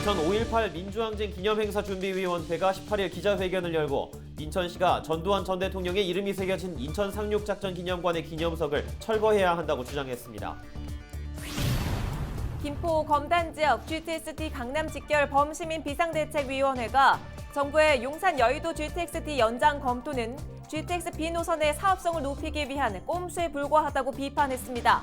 인천 5.18 민주항쟁 기념행사 준비위원회가 18일 기자회견을 열고 인천시가 전두환 전 대통령의 이름이 새겨진 인천 상륙작전 기념관의 기념석을 철거해야 한다고 주장했습니다. 김포 검단 지역 GTX-D 강남 직결 범시민 비상대책위원회가 정부의 용산 여의도 GTX-D 연장 검토는 GTX-B 노선의 사업성을 높이기 위한 꼼수에 불과하다고 비판했습니다.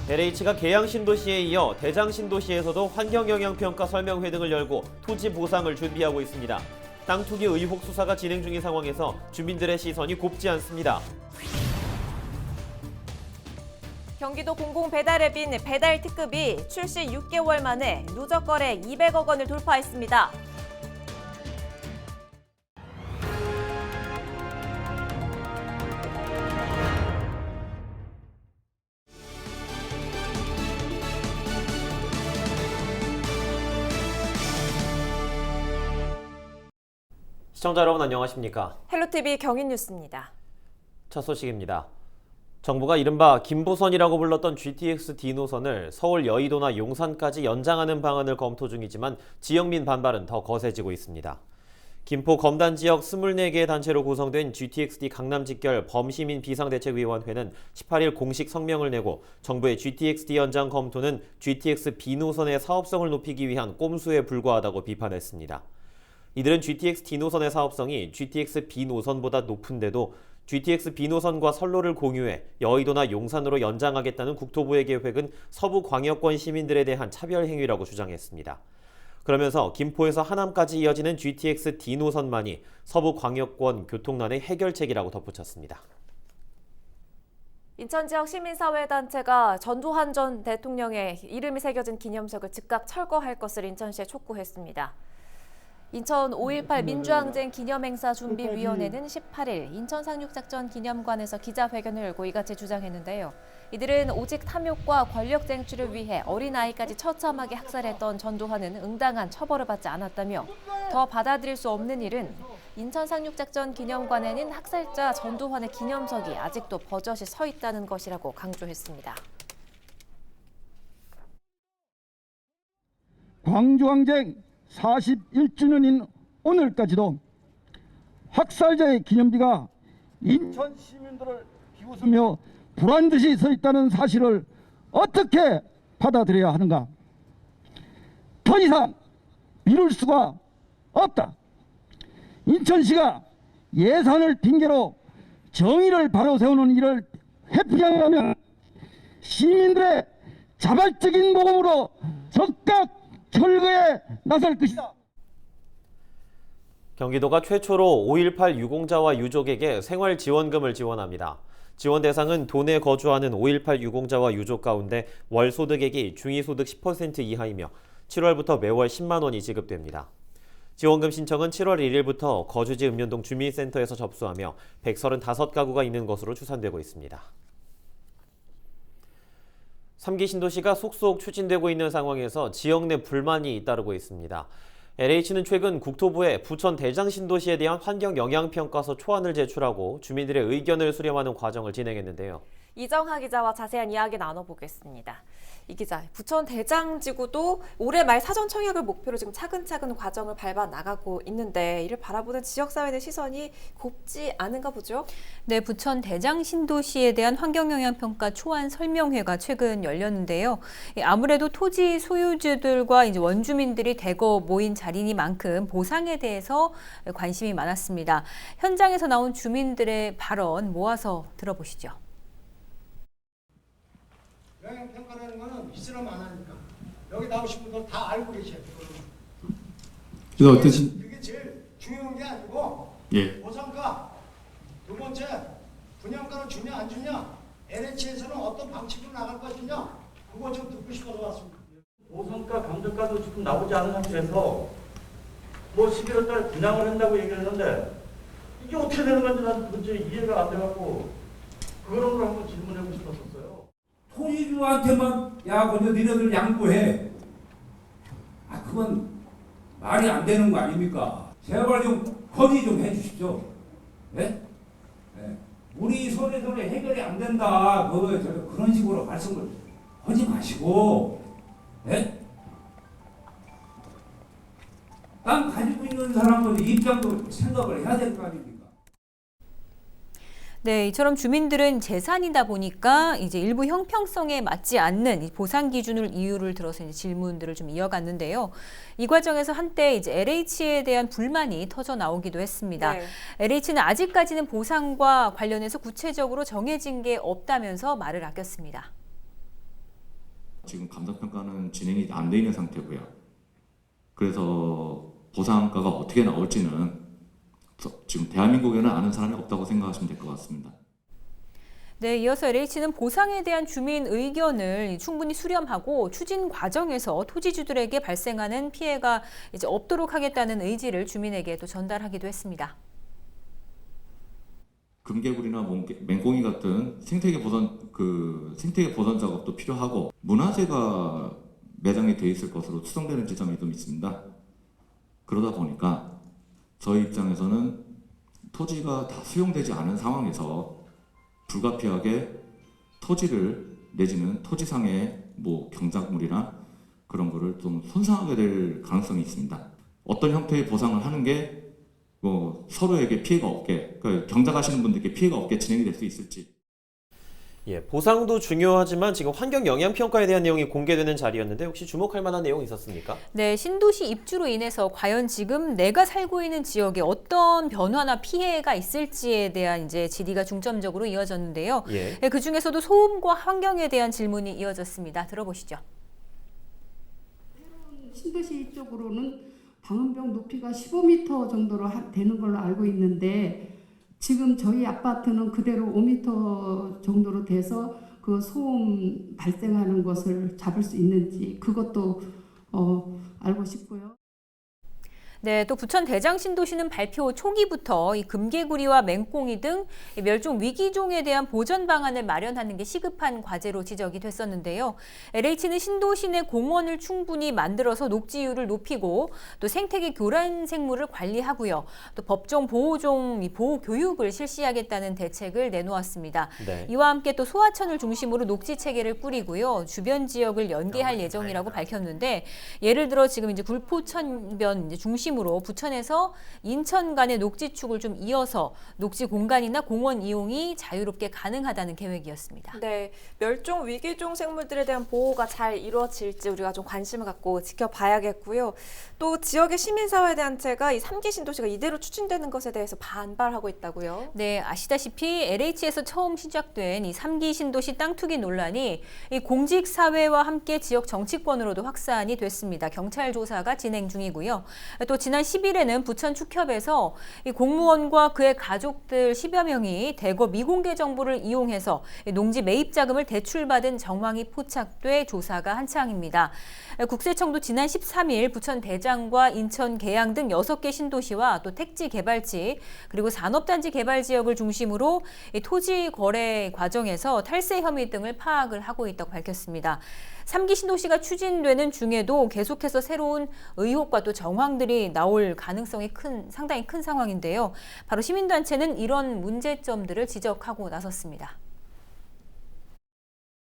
LH가 계양 신도시에 이어 대장 신도시에서도 환경영향평가 설명회 등을 열고 토지 보상을 준비하고 있습니다. 땅 투기 의혹 수사가 진행 중인 상황에서 주민들의 시선이 곱지 않습니다. 경기도 공공배달앱인 배달특급이 출시 6개월 만에 누적 거래 200억 원을 돌파했습니다. 시청자 여러분 안녕하십니까? 헬로티비 경인뉴스입니다. 첫 소식입니다. 정부가 이른바 김부선이라고 불렀던 GTX-D 노선을 서울 여의도나 용산까지 연장하는 방안을 검토 중이지만 지역민 반발은 더 거세지고 있습니다. 김포 검단 지역 24개의 단체로 구성된 GTX-D 강남 직결 범시민 비상대책위원회는 18일 공식 성명을 내고 정부의 GTX-D 연장 검토는 GTX-B 노선의 사업성을 높이기 위한 꼼수에 불과하다고 비판했습니다. 이들은 GTX-D 노선의 사업성이 GTX-B 노선보다 높은데도 GTX-B 노선과 선로를 공유해 여의도나 용산으로 연장하겠다는 국토부의 계획은 서부 광역권 시민들에 대한 차별 행위라고 주장했습니다. 그러면서 김포에서 하남까지 이어지는 GTX-D 노선만이 서부 광역권 교통난의 해결책이라고 덧붙였습니다. 인천 지역 시민사회단체가 전두환 전 대통령의 이름이 새겨진 기념석을 즉각 철거할 것을 인천시에 촉구했습니다. 인천 5.18 민주항쟁 기념행사 준비위원회는 18일 인천 상륙작전 기념관에서 기자회견을 열고 이같이 주장했는데요. 이들은 오직 탐욕과 권력 쟁취를 위해 어린아이까지 처참하게 학살했던 전두환은 응당한 처벌을 받지 않았다며 더 받아들일 수 없는 일은 인천 상륙작전 기념관에는 학살자 전두환의 기념석이 아직도 버젓이 서 있다는 것이라고 강조했습니다. 광주항쟁 41주년인 오늘까지도 학살자의 기념비가 인천 시민들을 비웃으며 불안듯이 서 있다는 사실을 어떻게 받아들여야 하는가? 더 이상 미룰 수가 없다. 인천시가 예산을 핑계로 정의를 바로 세우는 일을 회피하려면 시민들의 자발적인 모금으로 적극 철거에 나설 것이다. 경기도가 최초로 5.18 유공자와 유족에게 생활지원금을 지원합니다. 지원 대상은 도내 거주하는 5.18 유공자와 유족 가운데 월 소득액이 중위소득 10% 이하이며 7월부터 매월 10만 원이 지급됩니다. 지원금 신청은 7월 1일부터 거주지 읍면동 주민센터에서 접수하며 135가구가 있는 것으로 추산되고 있습니다. 3기 신도시가 속속 추진되고 있는 상황에서 지역 내 불만이 잇따르고 있습니다. LH는 최근 국토부에 부천 대장 신도시에 대한 환경영향평가서 초안을 제출하고 주민들의 의견을 수렴하는 과정을 진행했는데요. 이정하 기자와 자세한 이야기 나눠보겠습니다. 이 기자, 부천 대장지구도 올해 말 사전 청약을 목표로 지금 차근차근 과정을 밟아 나가고 있는데 이를 바라보는 지역사회의 시선이 곱지 않은가 보죠? 네, 부천 대장 신도시에 대한 환경영향평가 초안 설명회가 최근 열렸는데요. 아무래도 토지 소유주들과 이제 원주민들이 대거 모인 자리니만큼 보상에 대해서 관심이 많았습니다. 현장에서 나온 주민들의 발언 모아서 들어보시죠. 영향평가라는 거는 있으면 안 하니까 여기 나오신 분들 다 알고 계셔요. 그게 제일 중요한 게 아니고 보상가, 두 번째 분양가를 주냐 안 주냐, LH에서는 어떤 방식으로 나갈 것이냐, 그거 좀 듣고 싶어서 왔습니다. 보상가, 감정가도 지금 나오지 않은 상태에서 뭐 11월 달에 분양을 한다고 얘기를 했는데 이게 어떻게 되는 건지 난 도저히 이해가 안 돼갖고 그런 걸 한번 질문해보고 싶었었어요. 토지주한테만 야 먼저 니네들 양보해. 그건 말이 안 되는 거 아닙니까? 제발 좀 건의 좀 해주십시오. 네? 네. 우리 손에서는 해결이 안 된다. 그런 식으로 말씀을 하지 마시고, 네? 땅 가지고 있는 사람은 입장도 생각을 해야 될 거 아닙니까? 네, 이처럼 주민들은 재산이다 보니까 이제 일부 형평성에 맞지 않는 이 보상 기준을 이유를 들어서 이제 질문들을 좀 이어갔는데요. 이 과정에서 한때 이제 LH에 대한 불만이 터져 나오기도 했습니다. 네. LH는 아직까지는 보상과 관련해서 구체적으로 정해진 게 없다면서 말을 아꼈습니다. 지금 감사평가는 진행이 안 돼 있는 상태고요. 그래서 보상가가 어떻게 나올지는 지금 대한민국에는 아는 사람이 없다고 생각하시면 될 것 같습니다. 네, 이어서 LH는 보상에 대한 주민 의견을 충분히 수렴하고 추진 과정에서 토지주들에게 발생하는 피해가 이제 없도록 하겠다는 의지를 주민에게 또 전달하기도 했습니다. 금개구리나 맹꽁이 같은 생태계 보전 작업도 필요하고 문화재가 매장이 돼 있을 것으로 추정되는 지점이 좀 있습니다. 그러다 보니까 저희 입장에서는 토지가 다 수용되지 않은 상황에서 불가피하게 토지를 내지는 토지상의 경작물이나 그런 거를 좀 손상하게 될 가능성이 있습니다. 어떤 형태의 보상을 하는 게 서로에게 피해가 없게, 그러니까 경작하시는 분들께 피해가 없게 진행이 될 수 있을지. 예, 보상도 중요하지만 지금 환경 영향 평가에 대한 내용이 공개되는 자리였는데 혹시 주목할 만한 내용이 있었습니까? 네, 신도시 입주로 인해서 과연 지금 내가 살고 있는 지역에 어떤 변화나 피해가 있을지에 대한 이제 질의가 중점적으로 이어졌는데요. 예. 그 중에서도 소음과 환경에 대한 질문이 이어졌습니다. 들어보시죠. 신도시 쪽으로는 방음벽 높이가 15m 정도로 되는 걸로 알고 있는데 지금 저희 아파트는 그대로 5m 정도로 돼서 그 소음 발생하는 것을 잡을 수 있는지 그것도 알고 싶고요. 네, 또 부천 대장신도시는 발표 초기부터 이 금개구리와 맹꽁이 등 멸종 위기종에 대한 보전 방안을 마련하는 게 시급한 과제로 지적이 됐었는데요. LH는 신도시 내 공원을 충분히 만들어서 녹지율을 높이고 또 생태계 교란 생물을 관리하고요. 또 법정 보호종 보호 교육을 실시하겠다는 대책을 내놓았습니다. 네. 이와 함께 또 소하천을 중심으로 녹지 체계를 꾸리고요. 주변 지역을 연계할 예정이라고 밝혔는데 예를 들어 지금 이제 굴포천변 중심으로 부천에서 인천 간의 녹지축을 좀 이어서 녹지 공간이나 공원 이용이 자유롭게 가능하다는 계획이었습니다. 네, 멸종 위기종 생물들에 대한 보호가 잘 이루어질지 우리가 좀 관심을 갖고 지켜봐야겠고요. 또 지역의 시민사회단체가 이 3기 신도시가 이대로 추진되는 것에 대해서 반발하고 있다고요? 네, 아시다시피 LH에서 처음 시작된 이 3기 신도시 땅 투기 논란이 이 공직사회와 함께 지역 정치권으로도 확산이 됐습니다. 경찰 조사가 진행 중이고요. 또 지난 10일에는 부천 축협에서 이 공무원과 그의 가족들 10여 명이 대거 미공개 정보를 이용해서 농지 매입 자금을 대출받은 정황이 포착돼 조사가 한창입니다. 국세청도 지난 13일 부천 대장과 인천 계양 등 6개 신도시와 또 택지 개발지 그리고 산업단지 개발 지역을 중심으로 이 토지 거래 과정에서 탈세 혐의 등을 파악을 하고 있다고 밝혔습니다. 3기 신도시가 추진되는 중에도 계속해서 새로운 의혹과 또 정황들이 나올 가능성이 상당히 큰 상황인데요. 바로 시민단체는 이런 문제점들을 지적하고 나섰습니다.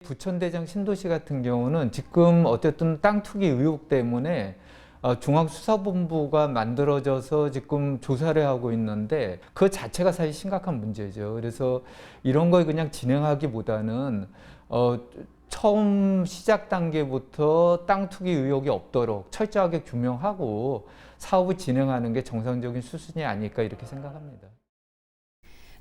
부천대장 신도시 같은 경우는 지금 어쨌든 땅 투기 의혹 때문에 중앙수사본부가 만들어져서 지금 조사를 하고 있는데 그 자체가 사실 심각한 문제죠. 그래서 이런 걸 그냥 진행하기보다는 처음 시작 단계부터 땅 투기 의혹이 없도록 철저하게 규명하고 사업을 진행하는 게 정상적인 수순이 아닐까 이렇게 생각합니다.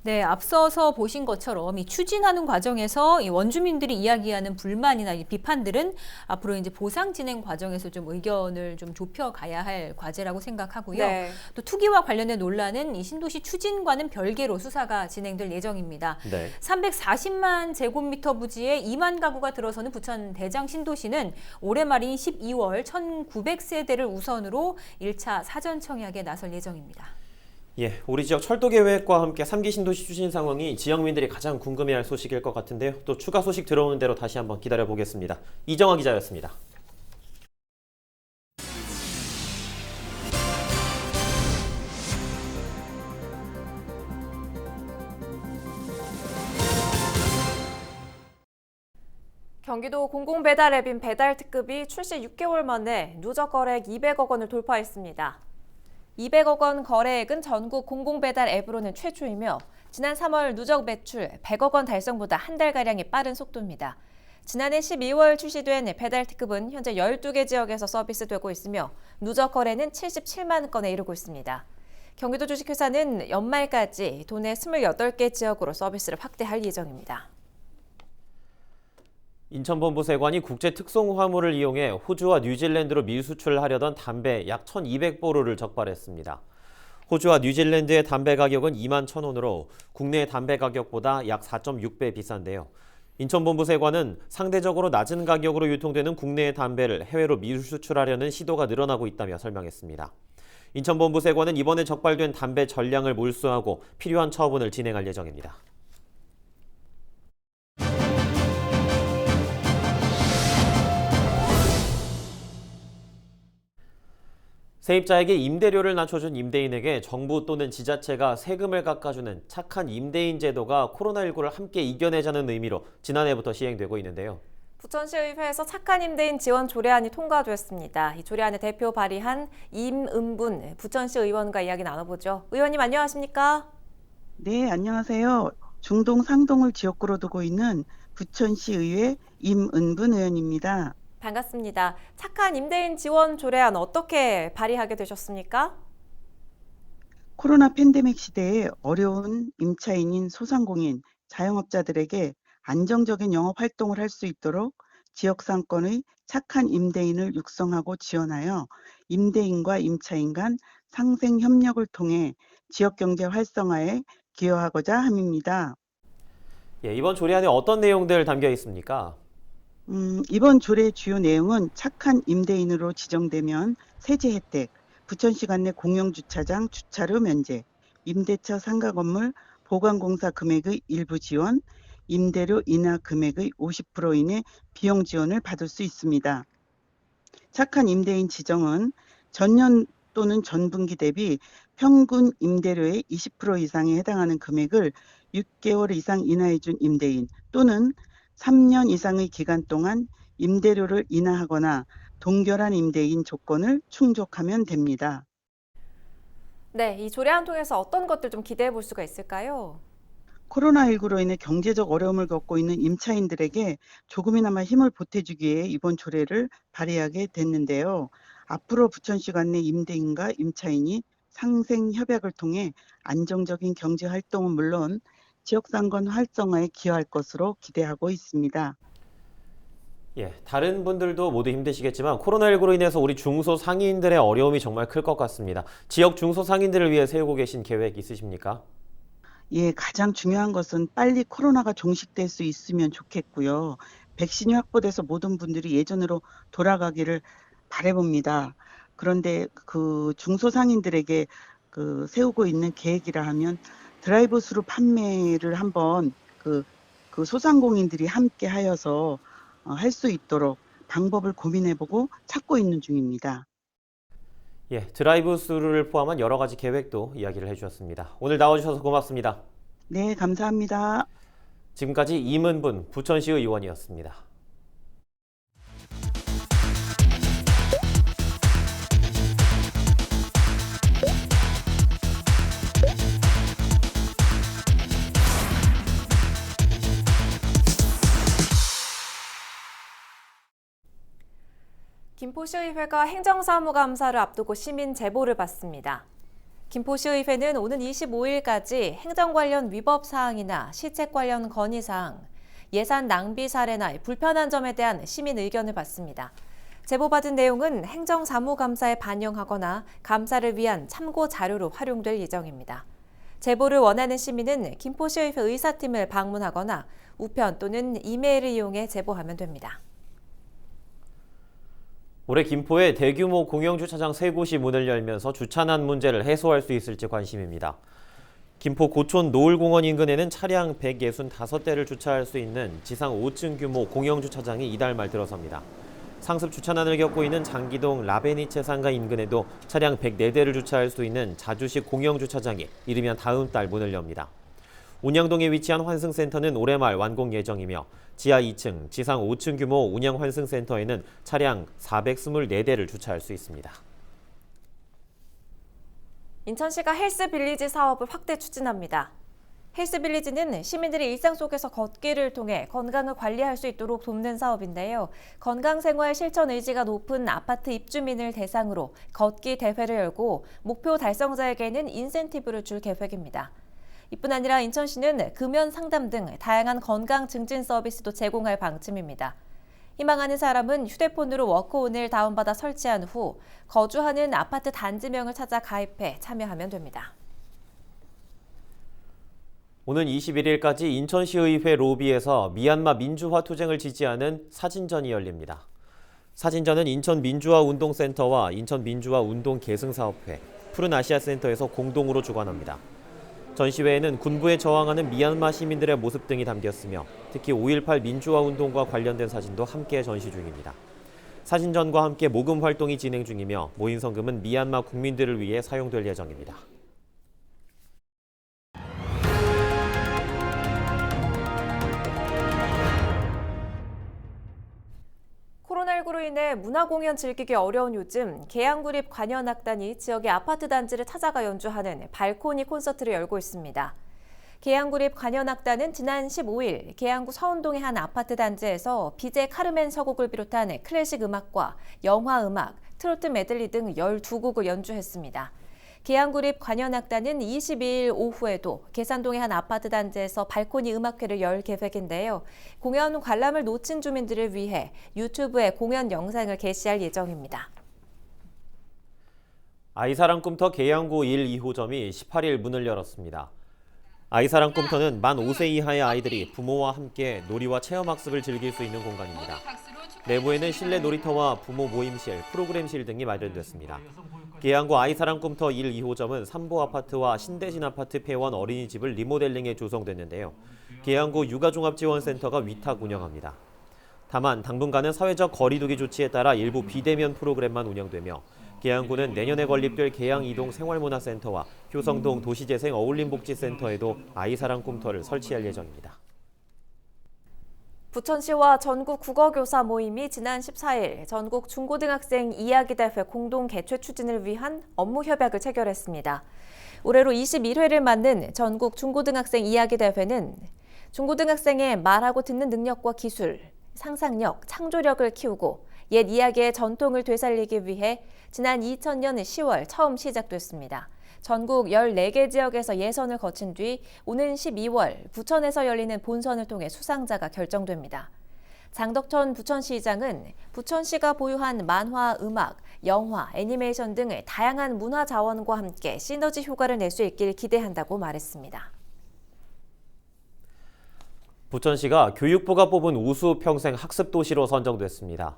네, 앞서서 보신 것처럼 이 추진하는 과정에서 이 원주민들이 이야기하는 불만이나 이 비판들은 앞으로 이제 보상 진행 과정에서 좀 의견을 좀 좁혀가야 할 과제라고 생각하고요. 네. 또 투기와 관련된 논란은 이 신도시 추진과는 별개로 수사가 진행될 예정입니다. 네. 340만 제곱미터 부지에 2만 가구가 들어서는 부천 대장 신도시는 올해 말인 12월 1,900세대를 우선으로 1차 사전 청약에 나설 예정입니다. 예, 우리 지역 철도 계획과 함께 3기 신도시 추진 상황이 지역민들이 가장 궁금해할 소식일 것 같은데요. 또 추가 소식 들어오는 대로 다시 한번 기다려보겠습니다. 이정아 기자였습니다. 경기도 공공배달 앱인 배달특급이 출시 6개월 만에 누적 거래액 200억 원을 돌파했습니다. 200억 원 거래액은 전국 공공배달 앱으로는 최초이며 지난 3월 누적 매출 100억 원 달성보다 한 달가량이 빠른 속도입니다. 지난해 12월 출시된 배달 특급은 현재 12개 지역에서 서비스되고 있으며 누적 거래는 77만 건에 이르고 있습니다. 경기도 주식회사는 연말까지 도내 28개 지역으로 서비스를 확대할 예정입니다. 인천본부세관이 국제특송화물을 이용해 호주와 뉴질랜드로 밀수출하려던 담배 약 1,200보루를 적발했습니다. 호주와 뉴질랜드의 담배 가격은 21,000원으로 국내 담배 가격보다 약 4.6배 비싼데요. 인천본부세관은 상대적으로 낮은 가격으로 유통되는 국내의 담배를 해외로 밀수출하려는 시도가 늘어나고 있다며 설명했습니다. 인천본부세관은 이번에 적발된 담배 전량을 몰수하고 필요한 처분을 진행할 예정입니다. 세입자에게 임대료를 낮춰준 임대인에게 정부 또는 지자체가 세금을 깎아주는 착한 임대인 제도가 코로나19를 함께 이겨내자는 의미로 지난해부터 시행되고 있는데요. 부천시의회에서 착한 임대인 지원 조례안이 통과됐습니다. 이 조례안을 대표 발의한 임은분 부천시 의원과 이야기 나눠보죠. 의원님 안녕하십니까? 네, 안녕하세요. 중동 상동을 지역구로 두고 있는 부천시의회 임은분 의원입니다. 반갑습니다. 착한 임대인 지원 조례안 어떻게 발의하게 되셨습니까? 코로나 팬데믹 시대에 어려운 임차인인 소상공인, 자영업자들에게 안정적인 영업 활동을 할 수 있도록 지역 상권의 착한 임대인을 육성하고 지원하여 임대인과 임차인 간 상생 협력을 통해 지역 경제 활성화에 기여하고자 함입니다. 이번 조례안에 어떤 내용들 담겨 있습니까? 이번 조례의 주요 내용은 착한 임대인으로 지정되면 세제 혜택, 부천시 관내 공영주차장 주차료 면제, 임대차 상가 건물 보강공사 금액의 일부 지원, 임대료 인하 금액의 50% 이내 비용 지원을 받을 수 있습니다. 착한 임대인 지정은 전년 또는 전분기 대비 평균 임대료의 20% 이상에 해당하는 금액을 6개월 이상 인하해준 임대인 또는 3년 이상의 기간 동안 임대료를 인하하거나 동결한 임대인 조건을 충족하면 됩니다. 네, 이 조례안 통해서 어떤 것들 좀 기대해 볼 수가 있을까요? 코로나19로 인해 경제적 어려움을 겪고 있는 임차인들에게 조금이나마 힘을 보태주기 위해 이번 조례를 발의하게 됐는데요. 앞으로 부천시 관내 임대인과 임차인이 상생 협약을 통해 안정적인 경제 활동은 물론 지역상권 활성화에 기여할 것으로 기대하고 있습니다. 다른 분들도 모두 힘드시겠지만 코로나19로 인해서 우리 중소상인들의 어려움이 정말 클 것 같습니다. 지역 중소상인들을 위해 세우고 계신 계획 있으십니까? 가장 중요한 것은 빨리 코로나가 종식될 수 있으면 좋겠고요. 백신이 확보돼서 모든 분들이 예전으로 돌아가기를 바라봅니다. 그런데 그 중소상인들에게 세우고 있는 계획이라 하면 드라이브 스루 판매를 한번 그 소상공인들이 함께 하여서 할 수 있도록 방법을 고민해보고 찾고 있는 중입니다. 드라이브 스루를 포함한 여러 가지 계획도 이야기를 해주셨습니다. 오늘 나와주셔서 고맙습니다. 네, 감사합니다. 지금까지 임은분 부천시 의원이었습니다. 김포시의회가 행정사무감사를 앞두고 시민 제보를 받습니다. 김포시의회는 오는 25일까지 행정 관련 위법 사항이나 시책 관련 건의 사항, 예산 낭비 사례나 불편한 점에 대한 시민 의견을 받습니다. 제보받은 내용은 행정사무감사에 반영하거나 감사를 위한 참고 자료로 활용될 예정입니다. 제보를 원하는 시민은 김포시의회 의사팀을 방문하거나 우편 또는 이메일을 이용해 제보하면 됩니다. 올해 김포에 대규모 공영주차장 3곳이 문을 열면서 주차난 문제를 해소할 수 있을지 관심입니다. 김포 고촌 노을공원 인근에는 차량 165대를 주차할 수 있는 지상 5층 규모 공영주차장이 이달 말 들어섭니다. 상습 주차난을 겪고 있는 장기동 라베니체 상가 인근에도 차량 104대를 주차할 수 있는 자주식 공영주차장이 이르면 다음 달 문을 엽니다. 운양동에 위치한 환승센터는 올해 말 완공 예정이며 지하 2층, 지상 5층 규모 운양환승센터에는 차량 424대를 주차할 수 있습니다. 인천시가 헬스빌리지 사업을 확대 추진합니다. 헬스빌리지는 시민들이 일상 속에서 걷기를 통해 건강을 관리할 수 있도록 돕는 사업인데요. 건강생활 실천 의지가 높은 아파트 입주민을 대상으로 걷기 대회를 열고 목표 달성자에게는 인센티브를 줄 계획입니다. 이뿐 아니라 인천시는 금연 상담 등 다양한 건강 증진 서비스도 제공할 방침입니다. 희망하는 사람은 휴대폰으로 워크온을 다운받아 설치한 후 거주하는 아파트 단지명을 찾아 가입해 참여하면 됩니다. 오는 21일까지 인천시의회 로비에서 미얀마 민주화 투쟁을 지지하는 사진전이 열립니다. 사진전은 인천민주화운동센터와 인천민주화운동계승사업회, 푸른아시아센터에서 공동으로 주관합니다. 전시회에는 군부에 저항하는 미얀마 시민들의 모습 등이 담겼으며 특히 5.18 민주화운동과 관련된 사진도 함께 전시 중입니다. 사진전과 함께 모금 활동이 진행 중이며 모인 성금은 미얀마 국민들을 위해 사용될 예정입니다. 코로나19로 인해 문화공연 즐기기 어려운 요즘 계양구립 관현악단이 지역의 아파트 단지를 찾아가 연주하는 발코니 콘서트를 열고 있습니다. 계양구립 관현악단은 지난 15일 계양구 서운동의 한 아파트 단지에서 비제 카르멘 서곡을 비롯한 클래식 음악과 영화 음악, 트로트 메들리 등 12곡을 연주했습니다. 계양구립 관현악단은 22일 오후에도 계산동의 한 아파트 단지에서 발코니 음악회를 열 계획인데요. 공연 관람을 놓친 주민들을 위해 유튜브에 공연 영상을 게시할 예정입니다. 아이사랑 꿈터 계양구 1, 2호점이 18일 문을 열었습니다. 아이사랑 꿈터는 만 5세 이하의 아이들이 부모와 함께 놀이와 체험학습을 즐길 수 있는 공간입니다. 내부에는 실내 놀이터와 부모 모임실, 프로그램실 등이 마련됐습니다. 계양구 아이사랑 꿈터 1, 2호점은 삼보 아파트와 신대진 아파트 폐원 어린이집을 리모델링해 조성됐는데요. 계양구 육아종합지원센터가 위탁 운영합니다. 다만 당분간은 사회적 거리두기 조치에 따라 일부 비대면 프로그램만 운영되며 계양구는 내년에 건립될 계양이동 생활문화센터와 효성동 도시재생 어울림복지센터에도 아이사랑 꿈터를 설치할 예정입니다. 부천시와 전국 국어교사 모임이 지난 14일 전국 중고등학생 이야기대회 공동 개최 추진을 위한 업무 협약을 체결했습니다. 올해로 21회를 맞는 전국 중고등학생 이야기대회는 중고등학생의 말하고 듣는 능력과 기술, 상상력, 창조력을 키우고 옛 이야기의 전통을 되살리기 위해 지난 2000년 10월 처음 시작됐습니다. 전국 14개 지역에서 예선을 거친 뒤 오는 12월 부천에서 열리는 본선을 통해 수상자가 결정됩니다. 장덕천 부천시장은 부천시가 보유한 만화, 음악, 영화, 애니메이션 등 다양한 문화 자원과 함께 시너지 효과를 낼 수 있길 기대한다고 말했습니다. 부천시가 교육부가 뽑은 우수 평생 학습 도시로 선정됐습니다.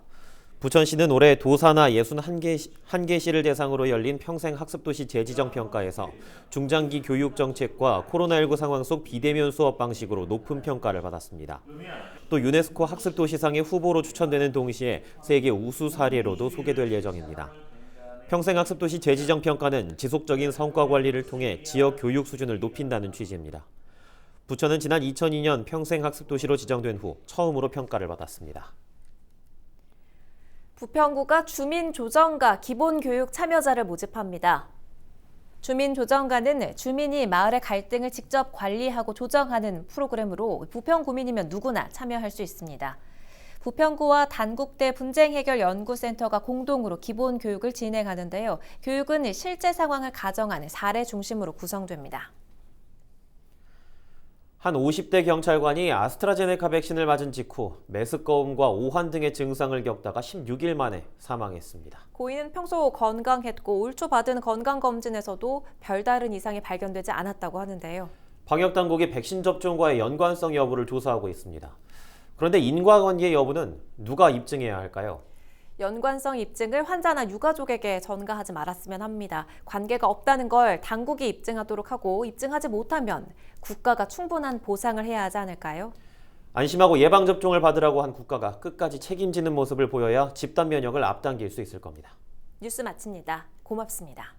부천시는 올해 도사나 61개시를 대상으로 열린 평생 학습도시 재지정 평가에서 중장기 교육 정책과 코로나19 상황 속 비대면 수업 방식으로 높은 평가를 받았습니다. 또 유네스코 학습도시상의 후보로 추천되는 동시에 세계 우수 사례로도 소개될 예정입니다. 평생 학습도시 재지정 평가는 지속적인 성과 관리를 통해 지역 교육 수준을 높인다는 취지입니다. 부천은 지난 2002년 평생 학습도시로 지정된 후 처음으로 평가를 받았습니다. 부평구가 주민조정가 기본교육 참여자를 모집합니다. 주민조정가는 주민이 마을의 갈등을 직접 관리하고 조정하는 프로그램으로 부평구민이면 누구나 참여할 수 있습니다. 부평구와 단국대 분쟁해결연구센터가 공동으로 기본교육을 진행하는데요. 교육은 실제 상황을 가정하는 사례 중심으로 구성됩니다. 한 50대 경찰관이 아스트라제네카 백신을 맞은 직후 메스꺼움과 오한 등의 증상을 겪다가 16일 만에 사망했습니다. 고인은 평소 건강했고 올 초 받은 건강검진에서도 별다른 이상이 발견되지 않았다고 하는데요. 방역당국이 백신 접종과의 연관성 여부를 조사하고 있습니다. 그런데 인과관계 여부는 누가 입증해야 할까요? 연관성 입증을 환자나 유가족에게 전가하지 말았으면 합니다. 관계가 없다는 걸 당국이 입증하도록 하고 입증하지 못하면 국가가 충분한 보상을 해야 하지 않을까요? 안심하고 예방접종을 받으라고 한 국가가 끝까지 책임지는 모습을 보여야 집단 면역을 앞당길 수 있을 겁니다. 뉴스 마칩니다. 고맙습니다.